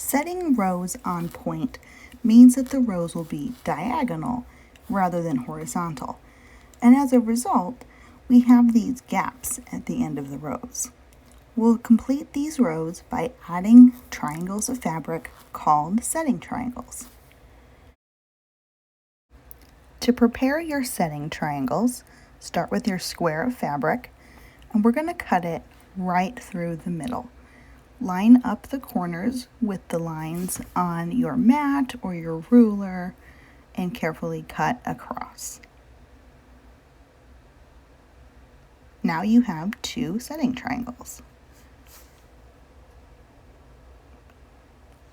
Setting rows on point means that the rows will be diagonal rather than horizontal. And as a result, we have these gaps at the end of the rows. We'll complete these rows by adding triangles of fabric called setting triangles. To prepare your setting triangles, start with your square of fabric, and we're going to cut it right through the middle. Line up the corners with the lines on your mat or your ruler and carefully cut across. Now you have two setting triangles.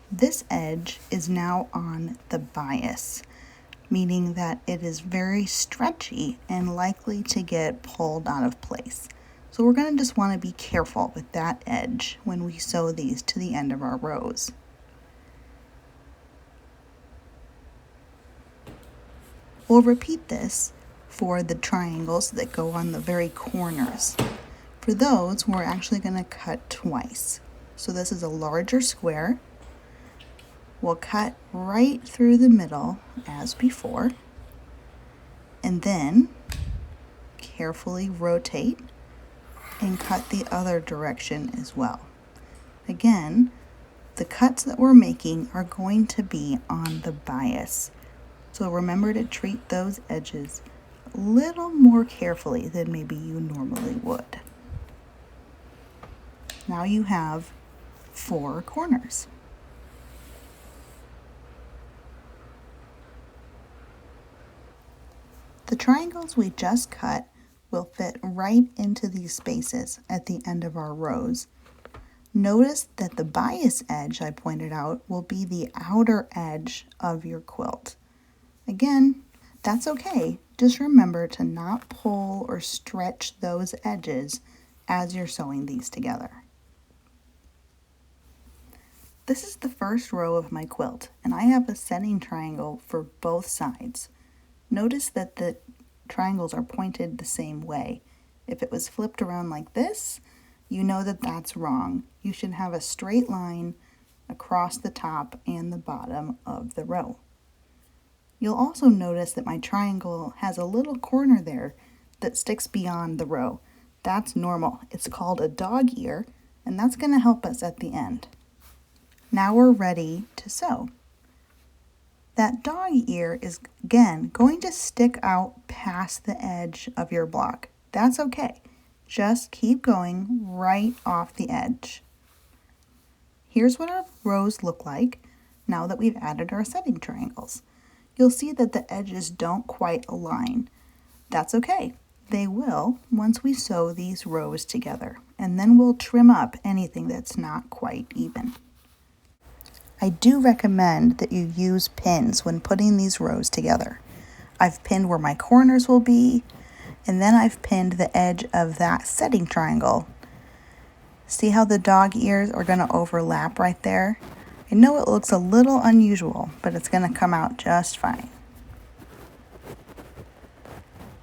This edge is now on the bias, meaning that it is very stretchy and likely to get pulled out of place. So we're going to just want to be careful with that edge when we sew these to the end of our rows. We'll repeat this for the triangles that go on the very corners. For those, we're actually going to cut twice. So this is a larger square. We'll cut right through the middle as before, and then carefully rotate and cut the other direction as well. Again, the cuts that we're making are going to be on the bias. So remember to treat those edges a little more carefully than maybe you normally would. Now you have 4 corners. The triangles we just cut will fit right into these spaces at the end of our rows. Notice that the bias edge I pointed out will be the outer edge of your quilt. Again, that's okay. Just remember to not pull or stretch those edges as you're sewing these together. This is the first row of my quilt, and I have a setting triangle for both sides. Notice that the triangles are pointed the same way. If it was flipped around like this, you know that that's wrong. You should have a straight line across the top and the bottom of the row. You'll also notice that my triangle has a little corner there that sticks beyond the row. That's normal. It's called a dog ear, and that's going to help us at the end. Now we're ready to sew. That dog ear is, again, going to stick out past the edge of your block. That's okay. Just keep going right off the edge. Here's what our rows look like now that we've added our setting triangles. You'll see that the edges don't quite align. That's okay. They will once we sew these rows together, and then we'll trim up anything that's not quite even. I do recommend that you use pins when putting these rows together. I've pinned where my corners will be, and then I've pinned the edge of that setting triangle. See how the dog ears are going to overlap right there? I know it looks a little unusual, but it's going to come out just fine.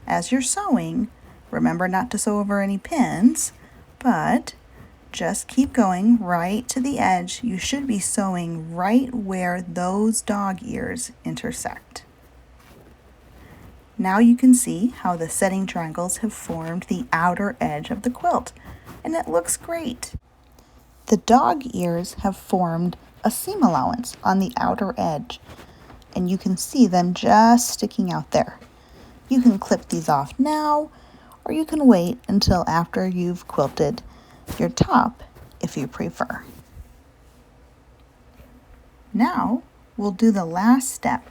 As you're sewing, remember not to sew over any pins, but just keep going right to the edge. You should be sewing right where those dog ears intersect. Now you can see how the setting triangles have formed the outer edge of the quilt, and it looks great. The dog ears have formed a seam allowance on the outer edge, and you can see them just sticking out there. You can clip these off now, or you can wait until after you've quilted your top if you prefer. Now we'll do the last step,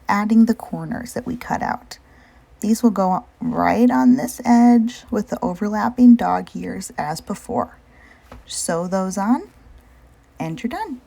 adding the corners that we cut out. These will go right on this edge with the overlapping dog ears as before. Sew those on and you're done.